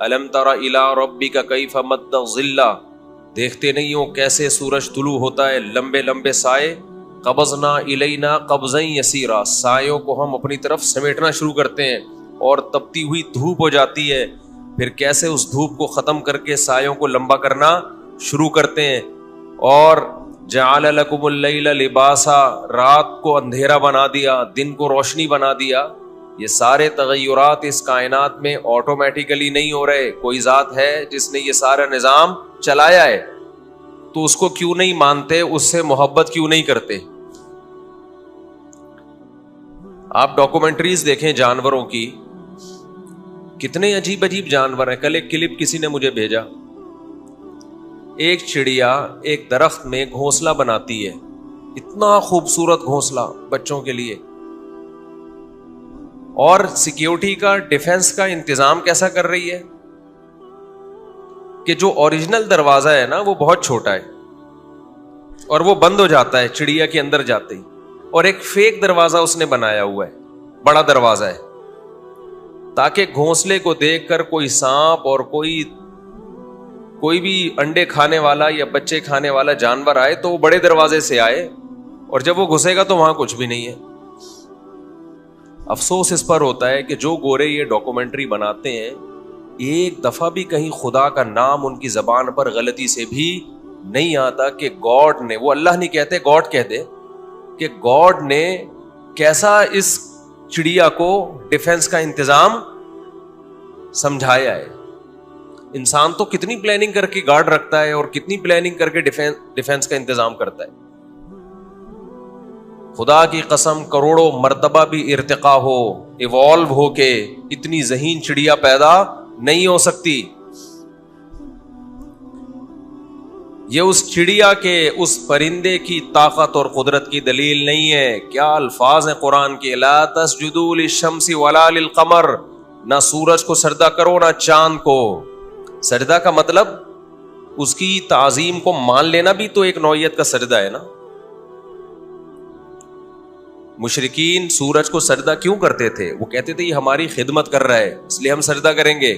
الم تر الی ربک کیف مد الظل، دیکھتے نہیں ہو کیسے سورج طلوع ہوتا ہے، لمبے لمبے سائے. قبضنا الینا قبضا یسیرا، سایوں کو ہم اپنی طرف سمیٹنا شروع کرتے ہیں اور تپتی ہوئی دھوپ ہو جاتی ہے، پھر کیسے اس دھوپ کو ختم کر کے سایوں کو لمبا کرنا شروع کرتے ہیں. اور جعل لکم اللیل لباسا، رات کو اندھیرا بنا دیا، دن کو روشنی بنا دیا. یہ سارے تغیرات اس کائنات میں آٹومیٹیکلی نہیں ہو رہے، کوئی ذات ہے جس نے یہ سارا نظام چلایا ہے. تو اس کو کیوں نہیں مانتے، اس سے محبت کیوں نہیں کرتے؟ آپ ڈاکومنٹریز دیکھیں جانوروں کی، کتنے عجیب عجیب جانور ہیں. کل ایک کلپ کسی نے مجھے بھیجا، ایک چڑیا ایک درخت میں گھونسلہ بناتی ہے، اتنا خوبصورت گھونسلہ بچوں کے لیے، اور سیکیورٹی کا ڈیفنس کا انتظام کیسا کر رہی ہے کہ جو اوریجنل دروازہ ہے نا وہ بہت چھوٹا ہے اور وہ بند ہو جاتا ہے چڑیا کے اندر جاتے ہی، اور ایک فیک دروازہ اس نے بنایا ہوا ہے، بڑا دروازہ ہے، تاکہ گھونسلے کو دیکھ کر کوئی سانپ اور کوئی بھی انڈے کھانے والا یا بچے کھانے والا جانور آئے تو وہ بڑے دروازے سے آئے، اور جب وہ گھسے گا تو وہاں کچھ بھی نہیں ہے. افسوس اس پر ہوتا ہے کہ جو گورے یہ ڈاکومنٹری بناتے ہیں، ایک دفعہ بھی کہیں خدا کا نام ان کی زبان پر غلطی سے بھی نہیں آتا کہ گاڈ نے، وہ اللہ نہیں کہتے گاڈ کہتے، کہ گاڈ نے کیسا اس چڑیا کو ڈیفنس کا انتظام سمجھایا ہے. انسان تو کتنی پلاننگ کر کے گارڈ رکھتا ہے اور کتنی پلاننگ کر کے ڈیفنس کا انتظام کرتا ہے. خدا کی قسم کروڑوں مرتبہ بھی ارتقا ہو، ایوالو ہو کے اتنی ذہین چڑیا پیدا نہیں ہو سکتی. یہ اس چڑیا کے، اس پرندے کی طاقت اور قدرت کی دلیل نہیں ہے. کیا الفاظ ہیں قرآن کے، لا تسجدوا للشمس ولا للقمر، نہ سورج کو سجدہ کرو نہ چاند کو. سجدہ کا مطلب اس کی تعظیم کو مان لینا بھی تو ایک نوعیت کا سجدہ ہے نا. مشرکین سورج کو سجدہ کیوں کرتے تھے؟ وہ کہتے تھے یہ ہماری خدمت کر رہا ہے اس لیے ہم سجدہ کریں گے.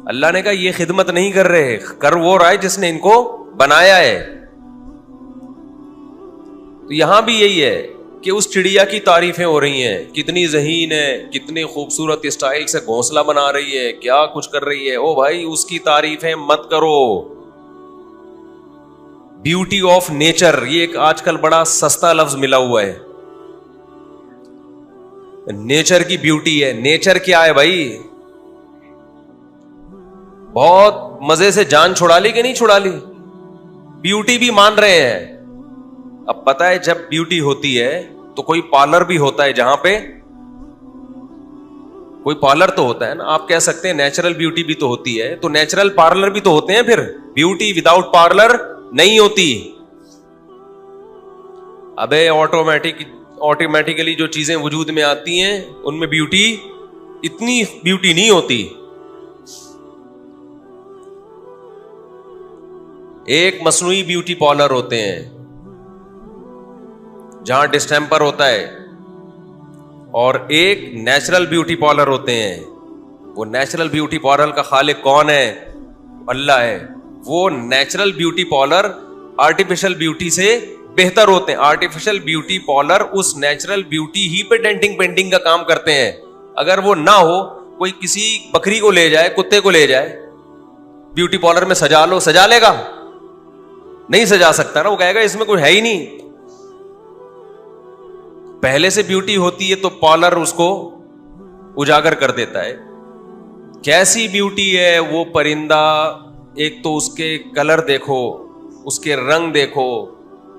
اللہ نے کہا یہ خدمت نہیں کر رہے، کر وہ رہا ہے جس نے ان کو بنایا ہے. تو یہاں بھی یہی ہے کہ اس چڑیا کی تعریفیں ہو رہی ہیں، کتنی ذہین ہے، کتنے خوبصورت اسٹائل سے گھونسلہ بنا رہی ہے، کیا کچھ کر رہی ہے. او بھائی اس کی تعریفیں مت کرو. بیوٹی آف نیچر، یہ ایک آج کل بڑا سستا لفظ ملا ہوا ہے. نیچر کی بیوٹی ہے. نیچر کیا ہے بھائی؟ بہت مزے سے جان چھڑا لی کہ نہیں چھڑا لی؟ بیوٹی بھی مان رہے ہیں. اب پتا ہے جب بیوٹی ہوتی ہے تو کوئی پارلر بھی ہوتا ہے، جہاں پہ کوئی پارلر تو ہوتا ہے نا. آپ کہہ سکتے ہیں نیچرل بیوٹی بھی تو ہوتی ہے، تو نیچرل پارلر بھی تو ہوتے ہیں. پھر بیوٹی وداؤٹ پارلر نہیں ہوتی. ابے آٹومیٹیکلی جو چیزیں وجود میں آتی ہیں ان میں بیوٹی، اتنی بیوٹی نہیں ہوتی. ایک مصنوعی بیوٹی پارلر ہوتے ہیں جہاں ڈسٹیمپر ہوتا ہے، اور ایک نیچرل بیوٹی پارلر ہوتے ہیں. وہ نیچرل بیوٹی پارلر کا خالق کون ہے؟ اللہ ہے. وہ natural beauty parlour artificial beauty سے بہتر ہوتے ہیں. آرٹیفیشل بیوٹی پارلر اس نیچرل بیوٹی ہی پہ ڈینٹنگ پینٹنگ کا کام کرتے ہیں. اگر وہ نہ ہو، کوئی کسی بکری کو لے جائے، کتے کو لے جائے بیوٹی پارلر میں سجا لو، سجا لے گا؟ نہیں سجا سکتا نا. وہ کہے گا اس میں کوئی ہے ہی نہیں. پہلے سے بیوٹی ہوتی ہے تو پارلر اس کو اجاگر کر دیتا ہے. کیسی بیوٹی ہے وہ پرندہ! ایک تو اس کے کلر دیکھو، اس کے رنگ دیکھو،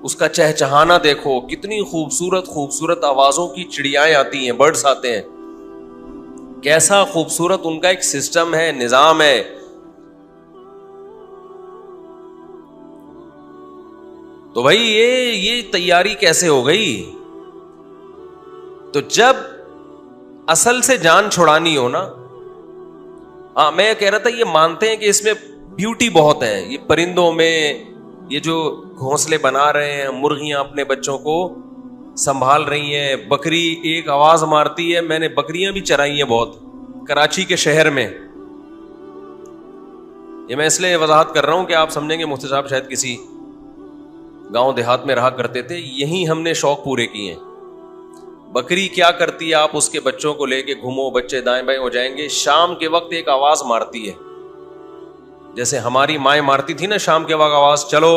اس کا چہچہانا دیکھو، کتنی خوبصورت خوبصورت آوازوں کی چڑیائیں آتی ہیں، برڈز آتے ہیں. کیسا خوبصورت ان کا ایک سسٹم ہے، نظام ہے. تو بھائی یہ تیاری کیسے ہو گئی؟ تو جب اصل سے جان چھڑانی ہو نا، میں کہہ رہا تھا یہ مانتے ہیں کہ اس میں بیوٹی بہت ہے. یہ پرندوں میں یہ جو گھونسلے بنا رہے ہیں، مرغیاں اپنے بچوں کو سنبھال رہی ہیں، بکری ایک آواز مارتی ہے. میں نے بکریاں بھی چرائی ہیں بہت کراچی کے شہر میں. یہ میں اس لیے وضاحت کر رہا ہوں کہ آپ سمجھیں گے مفتی صاحب شاید کسی گاؤں دیہات میں رہا کرتے تھے. یہی ہم نے شوق پورے کیے ہیں. بکری کیا کرتی ہے, آپ اس کے بچوں کو لے کے گھومو, بچے دائیں بائیں ہو جائیں گے, شام کے وقت ایک آواز مارتی ہے, جیسے ہماری مائیں مارتی تھی نا شام کے وقت آواز, چلو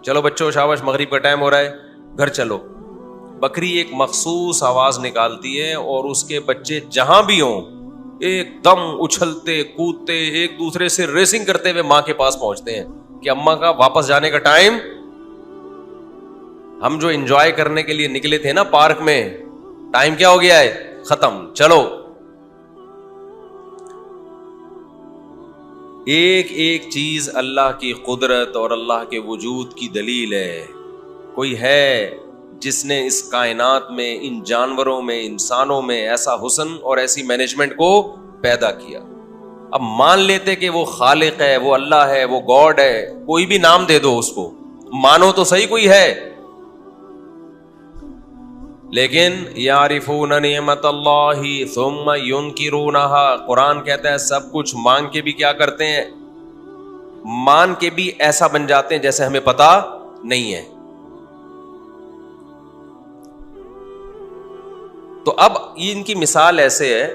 چلو بچوں شاباش مغرب کا ٹائم ہو رہا ہے گھر چلو. بکری ایک مخصوص آواز نکالتی ہے اور اس کے بچے جہاں بھی ہوں ایک دم اچھلتے کودتے ایک دوسرے سے ریسنگ کرتے ہوئے ماں کے پاس پہنچتے ہیں کہ اماں کا واپس جانے کا ٹائم. ہم جو انجوائے کرنے کے لیے نکلے تھے نا پارک میں, ٹائم کیا ہو گیا ہے, ختم, چلو. ایک ایک چیز اللہ کی قدرت اور اللہ کے وجود کی دلیل ہے. کوئی ہے جس نے اس کائنات میں, ان جانوروں میں, انسانوں میں ایسا حسن اور ایسی مینجمنٹ کو پیدا کیا. اب مان لیتے کہ وہ خالق ہے, وہ اللہ ہے, وہ گاڈ ہے, کوئی بھی نام دے دو اس کو, مانو تو صحیح کوئی ہے. لیکن یعرفون نعمت اللہ ثم ینکرونہا, قرآن کہتا ہے سب کچھ مانگ کے بھی کیا کرتے ہیں, مان کے بھی ایسا بن جاتے ہیں جیسے ہمیں پتا نہیں ہے. تو اب یہ ان کی مثال ایسے ہے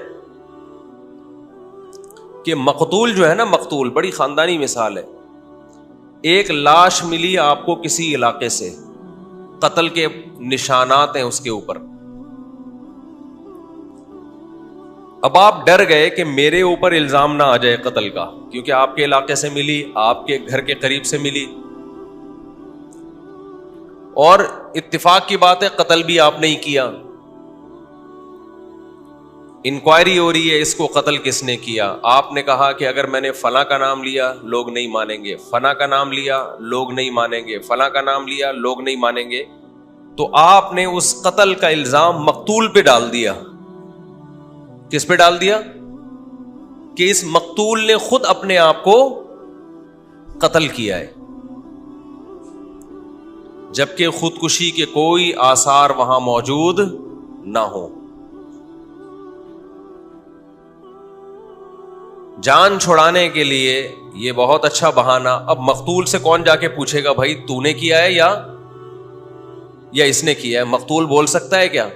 کہ مقتول جو ہے نا, مقتول بڑی خاندانی مثال ہے. ایک لاش ملی آپ کو کسی علاقے سے, قتل کے نشانات ہیں اس کے اوپر. اب آپ ڈر گئے کہ میرے اوپر الزام نہ آ جائے قتل کا, کیونکہ آپ کے علاقے سے ملی, آپ کے گھر کے قریب سے ملی, اور اتفاق کی بات ہے قتل بھی آپ نے ہی کیا. انکوائری ہو رہی ہے اس کو قتل کس نے کیا. آپ نے کہا کہ اگر میں نے فلاں کا نام لیا لوگ نہیں مانیں گے, فلاں کا نام لیا لوگ نہیں مانیں گے, فلاں کا نام لیا لوگ نہیں مانیں گے. تو آپ نے اس قتل کا الزام مقتول پہ ڈال دیا. کس پہ ڈال دیا؟ کہ اس مقتول نے خود اپنے آپ کو قتل کیا ہے, جبکہ خودکشی کے کوئی آثار وہاں موجود نہ ہو. جان چھڑانے کے لیے یہ بہت اچھا بہانہ. اب مقتول سے کون جا کے پوچھے گا بھائی تو نے کیا ہے یا اس نے کیا ہے؟ مقتول بول سکتا ہے کیا؟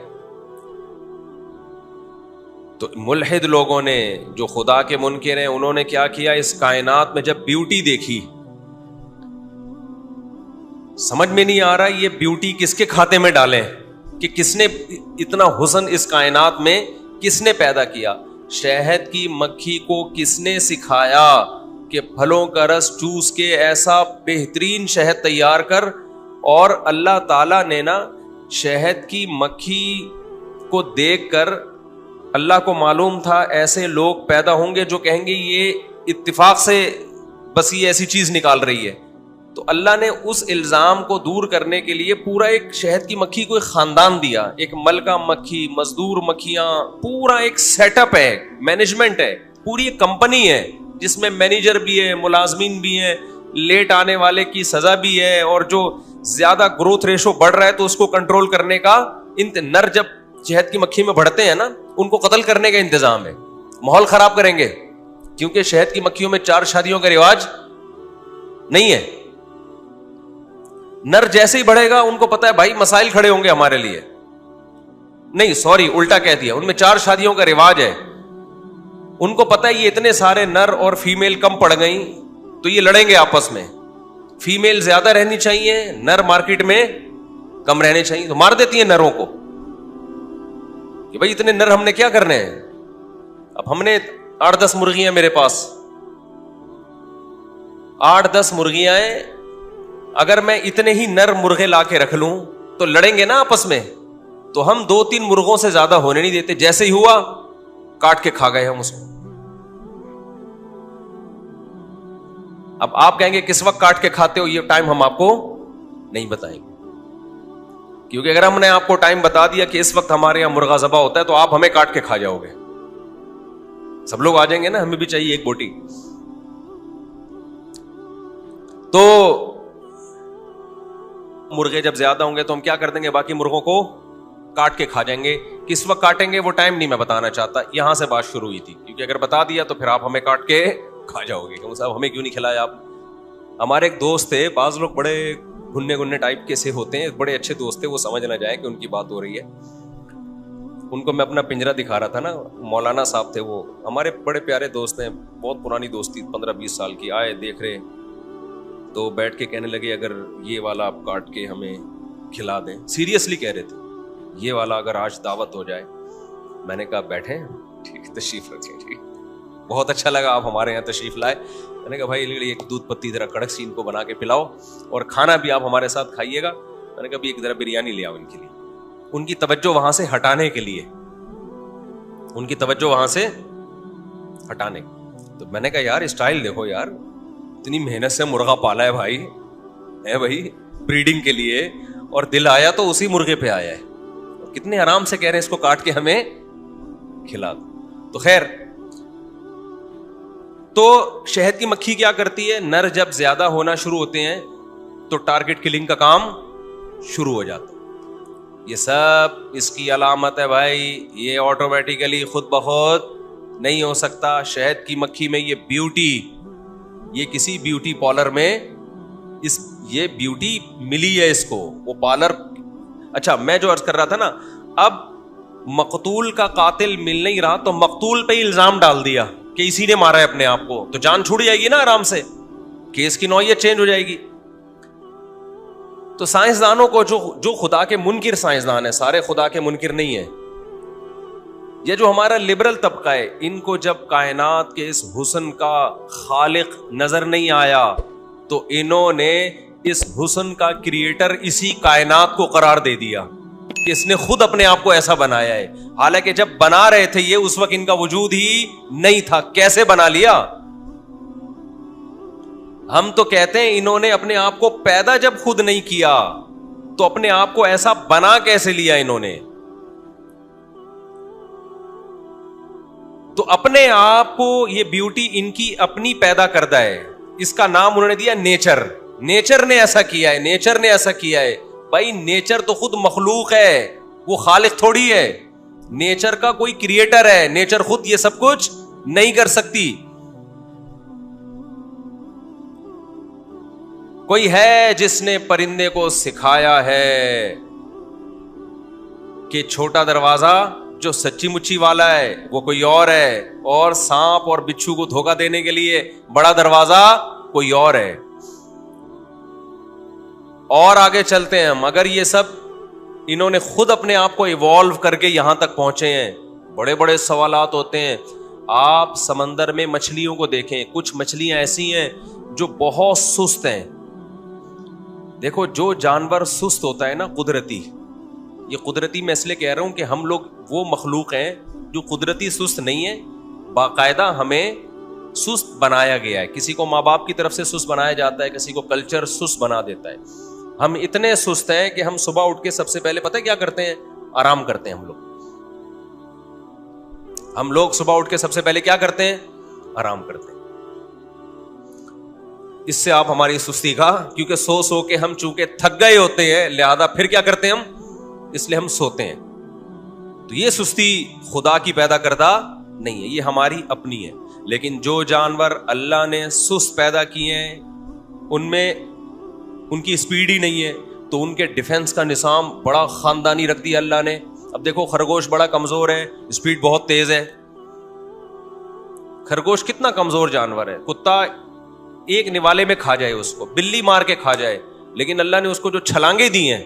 تو ملحد لوگوں نے جو خدا کے منکر ہیں انہوں نے کیا کیا, اس کائنات میں جب بیوٹی دیکھی, سمجھ میں نہیں آ رہا یہ بیوٹی کس کے کھاتے میں ڈالیں, کہ کس نے اتنا حسن اس کائنات میں کس نے پیدا کیا. شہد کی مکھی کو کس نے سکھایا کہ پھلوں کا رس چوس کے ایسا بہترین شہد تیار کر, اور اللہ تعالیٰ نے نا شہد کی مکھی کو دیکھ کر اللہ کو معلوم تھا ایسے لوگ پیدا ہوں گے جو کہیں گے یہ اتفاق سے بس یہ ایسی چیز نکال رہی ہے. تو اللہ نے اس الزام کو دور کرنے کے لیے پورا ایک شہد کی مکھی کو ایک خاندان دیا, ایک ملکہ مکھی, مزدور مکھیاں, پورا ایک سیٹ اپ ہے, مینجمنٹ ہے, پوری ایک کمپنی ہے جس میں مینیجر بھی ہے, ملازمین بھی ہیں, لیٹ آنے والے کی سزا بھی ہے, اور جو زیادہ گروتھ ریشو بڑھ رہا ہے تو اس کو کنٹرول کرنے کا نر جب شہد کی مکھی میں بڑھتے ہیں نا ان کو قتل کرنے کا انتظام ہے. ماحول خراب کریں گے کیونکہ شہد کی مکھیوں میں 4 شادیوں کا رواج نہیں ہے. نر جیسے ہی بڑھے گا ان کو پتا ہے بھائی مسائل کھڑے ہوں گے ہمارے لیے, نہیں سوری الٹا کہہ دیا, ان میں 4 شادیوں کا رواج ہے. ان کو پتا ہے یہ اتنے سارے نر اور فیمیل کم پڑ گئی تو یہ لڑیں گے آپس میں, فیمیل زیادہ رہنی چاہیے, نر مارکیٹ میں کم رہنے چاہیے, تو مار دیتی ہیں نروں کو کہ بھائی اتنے نر ہم نے کیا کرنے ہیں. اب ہم نے 8-10 مرغیاں میرے پاس, 8-10 مرغیاں ہیں, اگر میں اتنے ہی نر مرغے لا کے رکھ لوں تو لڑیں گے نا آپس میں, تو ہم 2-3 مرغوں سے زیادہ ہونے نہیں دیتے. جیسے ہی ہوا کاٹ کے کھا گئے ہم اس کو. اب آپ کہیں گے کس وقت کاٹ کے کھاتے ہو, یہ ٹائم ہم آپ کو نہیں بتائیں گے, کیونکہ اگر ہم نے آپ کو ٹائم بتا دیا کہ اس وقت ہمارے یہاں مرغا ذبح ہوتا ہے تو آپ ہمیں کاٹ کے کھا جاؤ گے. سب لوگ آ جائیں گے نا, ہمیں بھی چاہیے ایک بوٹی. تو مرغے جب زیادہ ہوں گے تو ہم کیا کر دیں گے, باقی مرغوں کو کاٹ کے کھا جائیں گے. کس وقت کاٹیں گے وہ ٹائم نہیں میں بتانا چاہتا, یہاں سے بات شروع ہوئی تھی, کیونکہ اگر بتا دیا تو پھر آپ ہمیں کاٹ کے کھا جاؤ گے. کہ صاحب ہمیں کیوں نہیں کھلایا آپ. ہمارے ایک دوست تھے, بعض لوگ بڑے گھننے گھننے ٹائپ کے سے ہوتے ہیں, بڑے اچھے دوست تھے, وہ سمجھ نہ جائے کہ ان کی بات ہو رہی ہے. ان کو میں اپنا پنجرا دکھا رہا تھا نا, مولانا صاحب تھے, وہ ہمارے بڑے پیارے دوست ہیں, بہت پرانی دوستی 15-20 سال کی. آئے, دیکھ رہے تو بیٹھ کے کہنے لگے اگر یہ والا آپ کاٹ کے ہمیں کھلا دیں. سیریسلی کہہ رہے تھے, یہ والا اگر آج دعوت ہو جائے. میں نے کہا بیٹھیں, ٹھیک تشریف رکھیں. ٹھیک, بہت اچھا لگا آپ ہمارے یہاں تشریف لائے. میں نے کہا بھائی ایک دودھ پتی ذرا کڑک سی ان کو بنا کے پلاؤ, اور کھانا بھی آپ ہمارے ساتھ کھائیے گا. میں نے کہا بھی ایک ذرا بریانی لے آؤ ان کے لیے, ان کی توجہ وہاں سے ہٹانے کے لیے, ان کی توجہ وہاں سے ہٹانے. تو میں نے کہا یار اسٹائل دیکھو یار, اتنی محنت سے مرغا پالا ہے بھائی, ہے بھائی بریڈنگ کے لیے, اور دل آیا تو اسی مرغے پہ آیا ہے, اور کتنے آرام سے کہہ رہے ہیں اس کو کاٹ کے ہمیں کھلا دو. تو خیر, تو شہد کی مکھی کیا کرتی ہے, نر جب زیادہ ہونا شروع ہوتے ہیں تو ٹارگٹ کلنگ کا کام شروع ہو جاتا ہے. یہ سب اس کی علامت ہے بھائی, یہ آٹومیٹیکلی خود بخود نہیں ہو سکتا. شہد کی مکھی میں یہ بیوٹی, یہ کسی بیوٹی پارلر میں یہ بیوٹی ملی ہے اس کو, وہ پارلر. اچھا میں جو عرض کر رہا تھا نا, اب مقتول کا قاتل مل نہیں رہا تو مقتول پہ الزام ڈال دیا کہ اسی نے مارا ہے اپنے آپ کو, تو جان چھوڑ جائے گی نا آرام سے, کیس کی نوعیت چینج ہو جائے گی. تو سائنسدانوں کو جو خدا کے منکر سائنسدان ہیں, سارے خدا کے منکر نہیں ہیں, یہ جو ہمارا لبرل طبقہ ہے, ان کو جب کائنات کے اس حسن کا خالق نظر نہیں آیا تو انہوں نے اس حسن کا کریٹر اسی کائنات کو قرار دے دیا کہ اس نے خود اپنے آپ کو ایسا بنایا ہے, حالانکہ جب بنا رہے تھے یہ اس وقت ان کا وجود ہی نہیں تھا. کیسے بنا لیا؟ ہم تو کہتے ہیں انہوں نے اپنے آپ کو پیدا جب خود نہیں کیا تو اپنے آپ کو ایسا بنا کیسے لیا انہوں نے؟ تو اپنے آپ کو یہ بیوٹی ان کی اپنی پیدا کردہ ہے, اس کا نام انہوں نے دیا نیچر. نیچر نے ایسا کیا ہے, نیچر نے ایسا کیا ہے. بھائی نیچر تو خود مخلوق ہے, وہ خالق تھوڑی ہے. نیچر کا کوئی کریٹر ہے, نیچر خود یہ سب کچھ نہیں کر سکتی. کوئی ہے جس نے پرندے کو سکھایا ہے کہ چھوٹا دروازہ جو سچی مچی والا ہے وہ کوئی اور ہے, اور سانپ اور بچھو کو دھوکہ دینے کے لیے بڑا دروازہ کوئی اور ہے. اور آگے چلتے ہیں ہم, اگر یہ سب انہوں نے خود اپنے آپ کو ایوالو کر کے یہاں تک پہنچے ہیں, بڑے بڑے سوالات ہوتے ہیں. آپ سمندر میں مچھلیوں کو دیکھیں, کچھ مچھلیاں ایسی ہیں جو بہت سست ہیں. دیکھو جو جانور سست ہوتا ہے نا قدرتی, یہ قدرتی میں اس لیے کہہ رہا ہوں کہ ہم لوگ وہ مخلوق ہیں جو قدرتی سست نہیں ہے, باقاعدہ ہمیں سست بنایا گیا ہے. کسی کو ماں باپ کی طرف سے سست بنایا جاتا ہے, کسی کو کلچر سست بنا دیتا ہے. ہم اتنے سست ہیں کہ ہم صبح اٹھ کے سب سے پہلے پتہ کیا کرتے ہیں؟ آرام کرتے ہیں. ہم لوگ صبح اٹھ کے سب سے پہلے کیا کرتے ہیں؟ آرام کرتے ہیں. اس سے آپ ہماری سستی کا, کیونکہ سو سو کے ہم چونکہ تھک گئے ہوتے ہیں, لہذا پھر کیا کرتے ہیں ہم؟ اس لیے ہم سوتے ہیں. تو یہ سستی خدا کی پیدا کردہ نہیں ہے, یہ ہماری اپنی ہے. لیکن جو جانور اللہ نے سست پیدا کیے ہیں ان میں ان کی سپیڈ ہی نہیں ہے, تو ان کے ڈیفنس کا نظام بڑا خاندانی رکھ دیا اللہ نے. اب دیکھو خرگوش بڑا کمزور ہے, سپیڈ بہت تیز ہے. خرگوش کتنا کمزور جانور ہے, کتا ایک نوالے میں کھا جائے اس کو, بلی مار کے کھا جائے, لیکن اللہ نے اس کو جو چھلانگیں دی ہیں,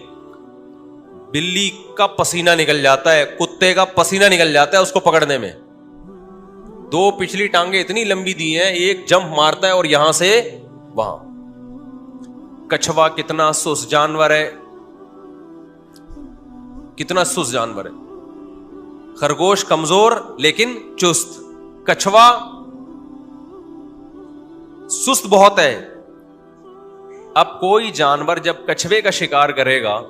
بلی کا پسینہ نکل جاتا ہے, کتے کا پسینہ نکل جاتا ہے اس کو پکڑنے میں. 2 پچھلی ٹانگیں اتنی لمبی دی ہیں, ایک جمپ مارتا ہے اور یہاں سے وہاں. کچھوا کتنا سست جانور ہے, کتنا سست جانور ہے. خرگوش کمزور لیکن چست, کچھوا سست بہت ہے. اب کوئی جانور جب کچھوے کا شکار کرے گا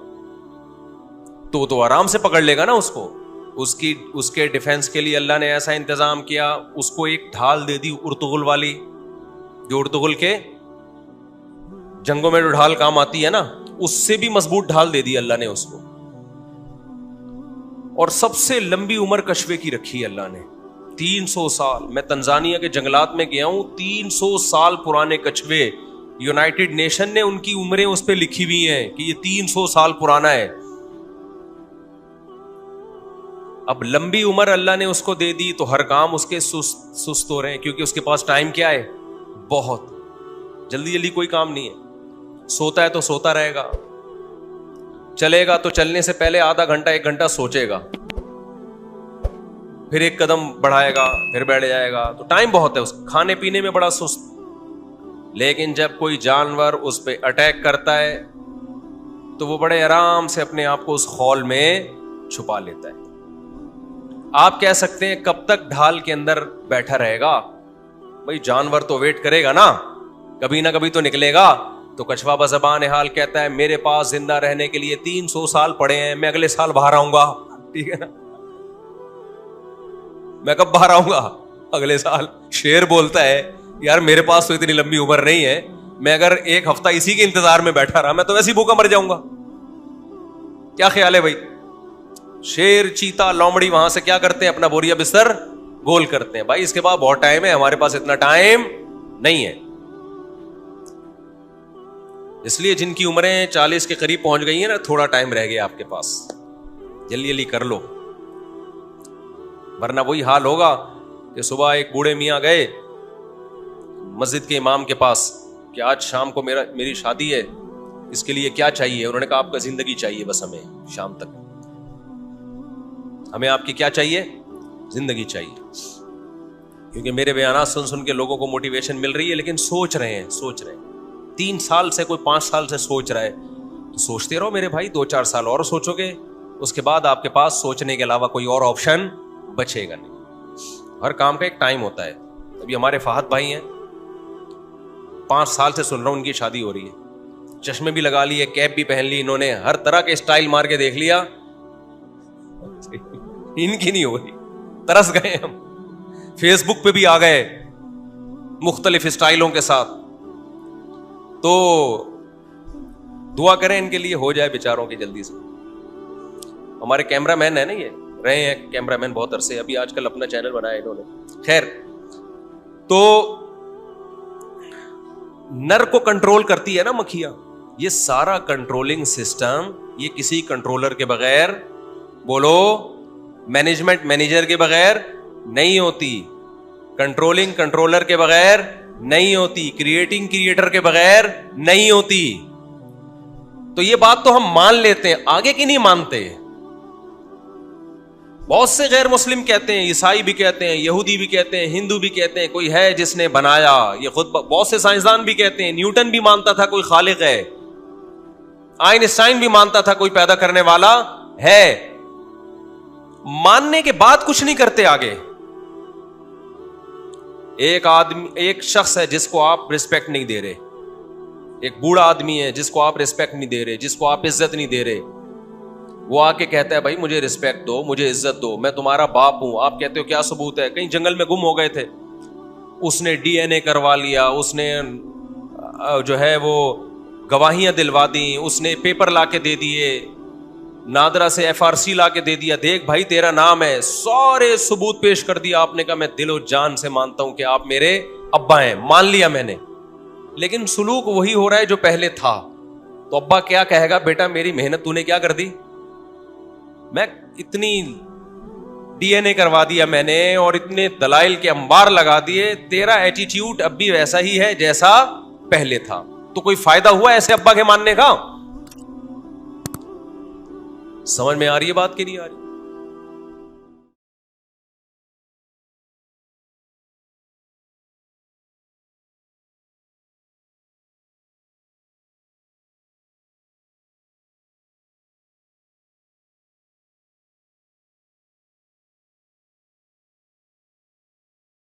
تو آرام سے پکڑ لے گا نا اس کو. اس کے ڈیفنس کے لیے اللہ نے ایسا انتظام کیا, اس کو ایک ڈھال دے دی ارطغرل والی, جو ارطغرل کے جنگوں میں جو ڈھال کام آتی ہے نا, اس سے بھی مضبوط ڈھال دے دی اللہ نے اس کو. اور سب سے لمبی عمر کچھوے کی رکھی اللہ نے, 300 سال. میں تنزانیہ کے جنگلات میں گیا ہوں, 300 سال پرانے کچھوے, یونائٹڈ نیشن نے ان کی عمریں اس پہ لکھی ہوئی ہیں کہ یہ 300 سال پرانا ہے. اب لمبی عمر اللہ نے اس کو دے دی تو ہر کام اس کے سست ہو رہے ہیں, کیونکہ اس کے پاس ٹائم کیا ہے, بہت. جلدی جلدی کوئی کام نہیں ہے. سوتا ہے تو سوتا رہے گا, چلے گا تو چلنے سے پہلے آدھا گھنٹہ 1 گھنٹہ سوچے گا, پھر 1 قدم بڑھائے گا, پھر بیٹھ جائے گا. تو ٹائم بہت ہے. اس کھانے پینے میں بڑا سست. لیکن جب کوئی جانور اس پہ اٹیک کرتا ہے تو وہ بڑے آرام سے اپنے آپ کو اس خول میں چھپا لیتا ہے. آپ کہہ سکتے ہیں کب تک ڈھال کے اندر بیٹھا رہے گا؟ بھائی جانور تو ویٹ کرے گا نا, کبھی نہ کبھی تو نکلے گا. تو کچھوا بزبان حال کہتا ہے میرے پاس زندہ رہنے کے لیے 300 سال پڑے ہیں, میں اگلے سال باہر آؤں گا. ٹھیک ہے نا, میں کب باہر آؤں گا؟ اگلے سال. شیر بولتا ہے یار میرے پاس تو اتنی لمبی عمر نہیں ہے, میں اگر 1 ہفتہ اسی کے انتظار میں بیٹھا رہا میں تو ویسے ہی بھوکا مر جاؤں گا. کیا خیال ہے بھائی؟ شیر, چیتا, لومڑی وہاں سے کیا کرتے ہیں, اپنا بوریا بستر گول کرتے ہیں. بھائی اس کے بعد بہت ٹائم ہے, ہمارے پاس اتنا ٹائم نہیں ہے. اس لیے جن کی عمریں 40 کے قریب پہنچ گئی ہیں نا, تھوڑا ٹائم رہ گیا آپ کے پاس, جلدی جلدی کر لو, ورنہ وہی حال ہوگا کہ صبح ایک بوڑھے میاں گئے مسجد کے امام کے پاس کہ آج شام کو میری شادی ہے, اس کے لیے کیا چاہیے؟ انہوں نے کہا آپ کا زندگی چاہیے بس, ہمیں شام تک, ہمیں آپ کی کیا چاہیے؟ زندگی چاہیے. کیونکہ میرے بیانات سن کے لوگوں کو موٹیویشن مل رہی ہے, لیکن سوچ رہے ہیں 3 سال سے, کوئی 5 سال سے سوچ رہا ہے. تو سوچتے رہو میرے بھائی, 2-4 سال اور سوچو گے, اس کے بعد آپ کے پاس سوچنے کے علاوہ کوئی اور آپشن بچے گا نہیں. ہر کام کا ایک ٹائم ہوتا ہے. ابھی ہمارے فہد بھائی ہیں, 5 سال سے سن رہا ہوں ان کی شادی ہو رہی ہے, چشمے بھی لگا لیے, کیپ بھی پہن لی انہوں نے, ہر طرح کے اسٹائل مار کے دیکھ لیا, ان کی نہیں ہو رہی. ترس گئے ہم, فیس بک پہ بھی آ گئے مختلف اسٹائلوں کے ساتھ. تو دعا کریں ان کے لیے ہو جائے بیچاروں کی جلدی سے. ہمارے کیمرہ مین ہے نا, یہ رہے ہیں کیمرہ مین بہت عرصے, ابھی آج کل اپنا چینل بنایا انہوں نے. خیر, تو نر کو کنٹرول کرتی ہے نا مکھیاں, یہ سارا کنٹرولنگ سسٹم یہ کسی کنٹرولر کے بغیر, بولو مینجمنٹ مینیجر کے بغیر نہیں ہوتی, کنٹرولنگ کنٹرولر کے بغیر نہیں ہوتی, کریٹنگ کریٹر کے بغیر نہیں ہوتی. تو یہ بات تو ہم مان لیتے ہیں, آگے کی نہیں مانتے. بہت سے غیر مسلم کہتے ہیں, عیسائی بھی کہتے ہیں, یہودی بھی کہتے ہیں, ہندو بھی کہتے ہیں کوئی ہے جس نے بنایا. یہ خود بہت سے سائنسدان بھی کہتے ہیں, نیوٹن بھی مانتا تھا کوئی خالق ہے, آئنسٹائن بھی مانتا تھا کوئی پیدا کرنے والا ہے. ماننے کے بعد کچھ نہیں کرتے آگے. ایک شخص ہے جس کو آپ ریسپیکٹ نہیں دے رہے, ایک بوڑھا آدمی ہے جس کو آپ ریسپیکٹ نہیں دے رہے, جس کو آپ عزت نہیں دے رہے. وہ آ کے کہتا ہے بھائی مجھے ریسپیکٹ دو, مجھے عزت دو, میں تمہارا باپ ہوں. آپ کہتے ہو کیا ثبوت ہے؟ کہیں جنگل میں گم ہو گئے تھے, اس نے ڈی این اے کروا لیا, اس نے جو ہے وہ گواہیاں دلوا دی, اس نے پیپر لا کے دے دیے, نادرا سے FRC لا کے دے دیا, دیکھ بھائی تیرا نام ہے, سارے ثبوت پیش کر دیا. آپ نے کہا میں دل و جان سے مانتا ہوں کہ آپ میرے ابا ہیں, مان لیا میں نے. لیکن سلوک وہی ہو رہا ہے جو پہلے تھا. تو ابا کیا کہے گا, بیٹا میری محنت تو نے کیا کر دی, میں اتنی ڈی این اے کروا دیا میں نے اور اتنے دلائل کے انبار لگا دیے, تیرا ایٹیٹیوڈ اب بھی ویسا ہی ہے جیسا پہلے تھا. تو کوئی فائدہ ہوا ایسے ابا کے ماننے کا؟ سمجھ میں آ رہی ہے بات کہ نہیں آ رہی؟